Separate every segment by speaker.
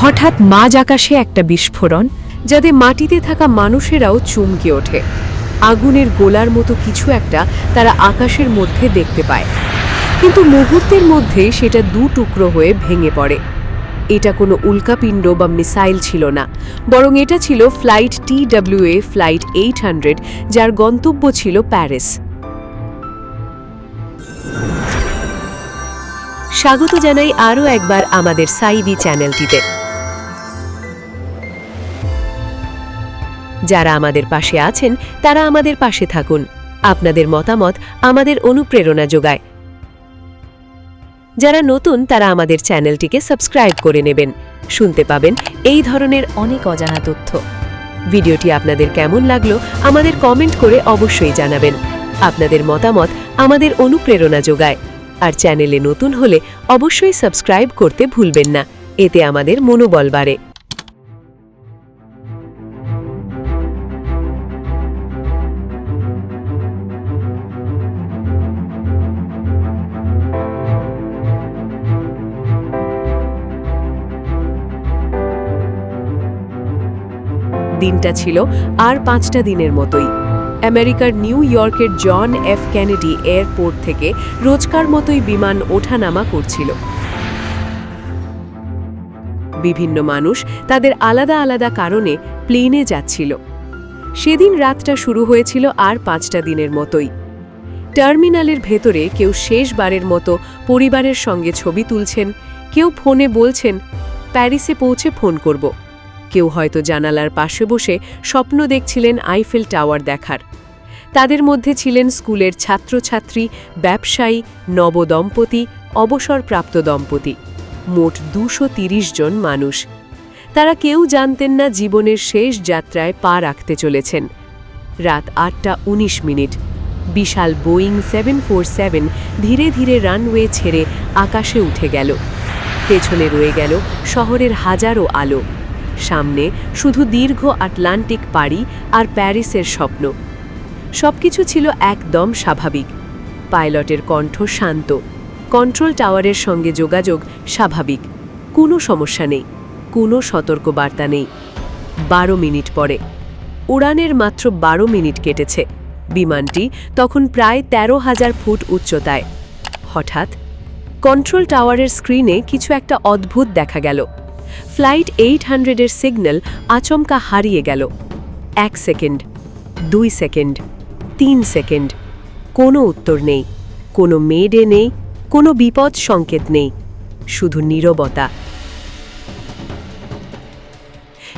Speaker 1: হঠাৎ মাঝ আকাশে একটা বিস্ফোরণ, যাতে মাটিতে থাকা মানুষেরাও চমকে ওঠে। আগুনের গোলার মতো কিছু একটা তারা আকাশের মধ্যে দেখতে পায়, কিন্তু মুহূর্তের মধ্যে সেটা দু টুকরো হয়ে ভেঙে পড়ে। এটা কোনো উল্কাপিণ্ড বা মিসাইল ছিল না, বরং এটা ছিল ফ্লাইট TWA ফ্লাইট 800, যার গন্তব্য ছিল প্যারিস। স্বাগত জানাই আরও একবার আমাদের সাইবি চ্যানেলটিতে। যারা আমাদের পাশে আছেন তারা আমাদের পাশে থাকুন। আপনাদের মতামত আমাদের অনুপ্রেরণা যোগায়। যারা নতুন তারা আমাদের চ্যানেলটিকে সাবস্ক্রাইব করে নেবেন। শুনতে পাবেন এই ধরনের অনেক অজানা তথ্য। ভিডিওটি আপনাদের কেমন লাগলো আমাদের কমেন্ট করে অবশ্যই জানাবেন। আপনাদের মতামত আমাদের অনুপ্রেরণা যোগায়। আর চ্যানেলে নতুন হলে অবশ্যই সাবস্ক্রাইব করতে ভুলবেন না, এতে আমাদের মনোবল বাড়ে। দিনটা ছিল আর 5টা দিনের মতোই। আমেরিকার নিউ ইয়র্কের জন এফ কেনেডি এয়ারপোর্ট থেকে রোজকার মতোই বিমান ওঠানামা করছিল। বিভিন্ন মানুষ তাদের আলাদা আলাদা কারণে প্লেনে যাচ্ছিল। সেদিন রাতটা শুরু হয়েছিল আর 5টা দিনের মতোই। টার্মিনালের ভেতরে কেউ শেষবারের মতো পরিবারের সঙ্গে ছবি তুলছেন, কেউ ফোনে বলছেন প্যারিসে পৌঁছে ফোন করব। কেউ হয়তো জানালার পাশে বসে স্বপ্ন দেখছিলেন আইফেল টাওয়ার দেখার। তাদের মধ্যে ছিলেন স্কুলের ছাত্রছাত্রী, ব্যবসায়ী, নবদম্পতি, অবসরপ্রাপ্ত দম্পতি। মোট 230 জন মানুষ। তারা কেউ জানতেন না জীবনের শেষ যাত্রায় পা রাখতে চলেছেন। রাত 8:19। বিশাল বোয়িং 747 ধীরে ধীরে রানওয়ে ছেড়ে আকাশে উঠে গেল। পেছনে রয়ে গেল শহরের হাজারো আলো। সামনে শুধু দীর্ঘ আটলান্টিক পাড়ি আর প্যারিসের স্বপ্ন। সবকিছু ছিল একদম স্বাভাবিক। পাইলটের কণ্ঠ শান্ত, কন্ট্রোল টাওয়ারের সঙ্গে যোগাযোগ স্বাভাবিক, কোনো সমস্যা নেই, কোনো সতর্কবার্তা নেই। 12 মিনিট পরে, উড়ানের মাত্র 12 মিনিট কেটেছে। বিমানটি তখন প্রায় 13,000 ফুট উচ্চতায়। হঠাৎ কন্ট্রোল টাওয়ারের স্ক্রিনে কিছু একটা অদ্ভুত দেখা গেল। ফ্লাইট 800-এর সিগন্যাল আচমকা হারিয়ে গেল। 1 সেকেন্ড, 2 সেকেন্ড, 3 সেকেন্ড, কোনো উত্তর নেই, কোনো মেডে নেই, কোনো বিপদ সংকেত নেই, শুধু নীরবতা।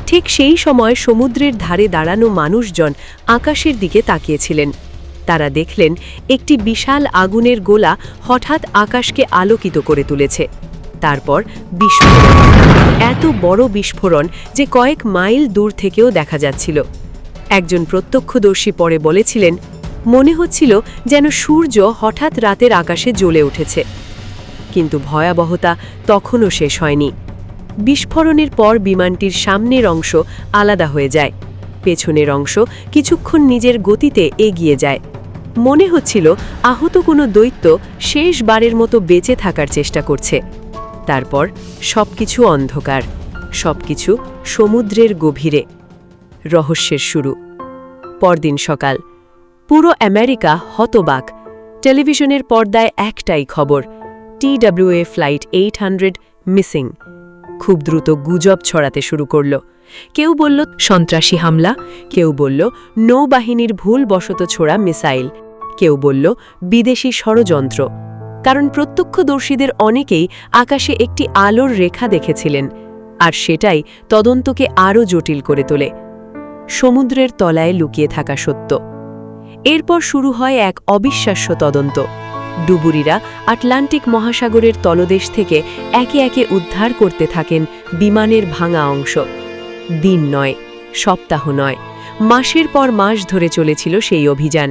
Speaker 1: ঠিক সেই সময় সমুদ্রের ধারে দাঁড়ানো মানুষজন আকাশের দিকে তাকিয়েছিলেন। তারা দেখলেন একটি বিশাল আগুনের গোলা হঠাৎ আকাশকে আলোকিত করে তুলেছে। তারপর বিস্ফোরণ, এত বড় বিস্ফোরণ যে কয়েক মাইল দূর থেকেও দেখা যাচ্ছিল। একজন প্রত্যক্ষদর্শী পরে বলেছিলেন, মনে হচ্ছিল যেন সূর্য হঠাৎ রাতের আকাশে জ্বলে উঠেছে। কিন্তু ভয়াবহতা তখনও শেষ হয়নি। বিস্ফোরণের পর বিমানটির সামনের অংশ আলাদা হয়ে যায়, পেছনের অংশ কিছুক্ষণ নিজের গতিতে এগিয়ে যায়। মনে হচ্ছিল আহত কোনো দৈত্য শেষবারের মতো বেঁচে থাকার চেষ্টা করছে। তারপর সবকিছু অন্ধকার, সবকিছু সমুদ্রের গভীরে। রহস্যের শুরু। পরদিন সকাল, পুরো আমেরিকা হতবাক। টেলিভিশনের পর্দায় একটাই খবর, TWA ফ্লাইট 800 মিসিং। খুব দ্রুত গুজব ছড়াতে শুরু করল। কেউ বলল সন্ত্রাসী হামলা, কেউ বলল নৌবাহিনীর ভুলবশত ছোড়া মিসাইল, কেউ বলল বিদেশি ষড়যন্ত্র। কারণ প্রত্যক্ষদর্শীদের অনেকেই আকাশে একটি আলোর রেখা দেখেছিলেন, আর সেটাই তদন্তকে আরও জটিল করে তোলে। সমুদ্রের তলায় লুকিয়ে থাকা সত্য। এরপর শুরু হয় এক অবিশ্বাস্য তদন্ত। ডুবুরিরা আটলান্টিক মহাসাগরের তলদেশ থেকে একে একে উদ্ধার করতে থাকেন বিমানের ভাঙা অংশ। দিন নয়, সপ্তাহ নয়, মাসের পর মাস ধরে চলেছিল সেই অভিযান।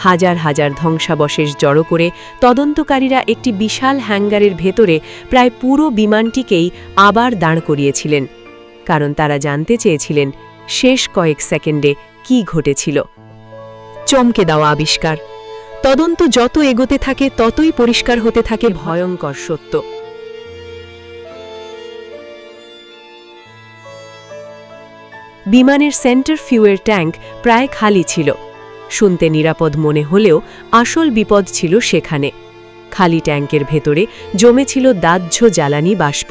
Speaker 1: হাজার হাজার ধ্বংসাবশেষ জড়ো করে তদন্তকারীরা একটি বিশাল হ্যাঙ্গারের ভেতরে প্রায় পুরো বিমানটিকেই আবার দাঁড় করিয়েছিলেন, কারণ তারা জানতে চেয়েছিলেন শেষ কয়েক সেকেন্ডে কি ঘটেছিল। চমকে দেওয়া আবিষ্কার। তদন্ত যত এগোতে থাকে ততই পরিষ্কার হতে থাকে ভয়ঙ্কর সত্য। বিমানের সেন্টার ফিউয়ের ট্যাঙ্ক প্রায় খালি ছিল। শুনতে নিরাপদ মনে হলেও আসল বিপদ ছিল সেখানে। খালি ট্যাঙ্কের ভেতরে জমেছিল দাহ্য জ্বালানি বাষ্প,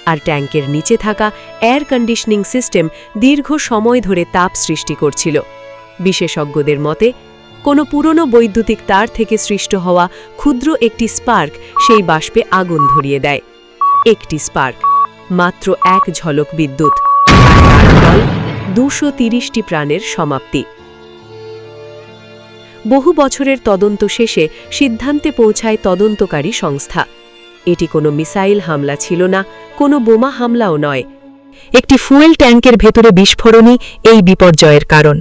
Speaker 1: আর ট্যাঙ্কের নিচে থাকা এয়ার কন্ডিশনিং সিস্টেম দীর্ঘ সময় ধরে তাপ সৃষ্টি করছিল। বিশেষজ্ঞদের মতে কোনো পুরনো বৈদ্যুতিক তার থেকে সৃষ্ট হওয়া ক্ষুদ্র একটি স্পার্ক সেই বাষ্পে আগুন ধরিয়ে দেয়। একটি স্পার্ক, মাত্র এক ঝলক বিদ্যুৎ, আর তার ফল 230টি প্রাণের সমাপ্তি। বহু বছরের তদন্ত শেষে সিদ্ধান্তে পৌঁছায় তদন্তকারী সংস্থা, এটি কোনো মিসাইল হামলা ছিল না, কোনো বোমা হামলাও নয়। একটি ফুয়েল ট্যাঙ্কের ভেতরে বিস্ফোরণই এই বিপর্যয়ের কারণ।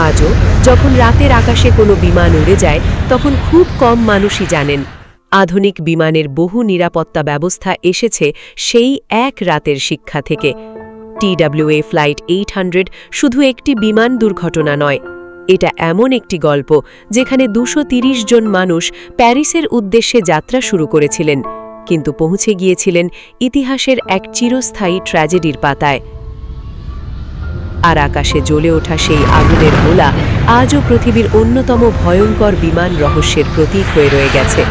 Speaker 1: আজও যখন রাতের আকাশে কোনো বিমান উড়ে যায়, তখন খুব কম মানুষই জানেন আধুনিক বিমানের বহু নিরাপত্তা ব্যবস্থা এসেছে সেই এক রাতের শিক্ষা থেকে। TWA ফ্লাইট 800 শুধু একটি বিমান দুর্ঘটনা নয়, এটা এমন একটি গল্প যেখানে 230 জন মানুষ প্যারিসের উদ্দেশ্যে যাত্রা শুরু করেছিলেন, কিন্তু পৌঁছে গিয়েছিলেন ইতিহাসের এক চিরস্থায়ী ট্র্যাজেডির পাতায়। আর আকাশে জ্বলে ওঠা সেই আগুনের গোলা আজও পৃথিবীর অন্যতম ভয়ঙ্কর বিমান রহস্যের প্রতীক হয়ে রয়ে গেছে।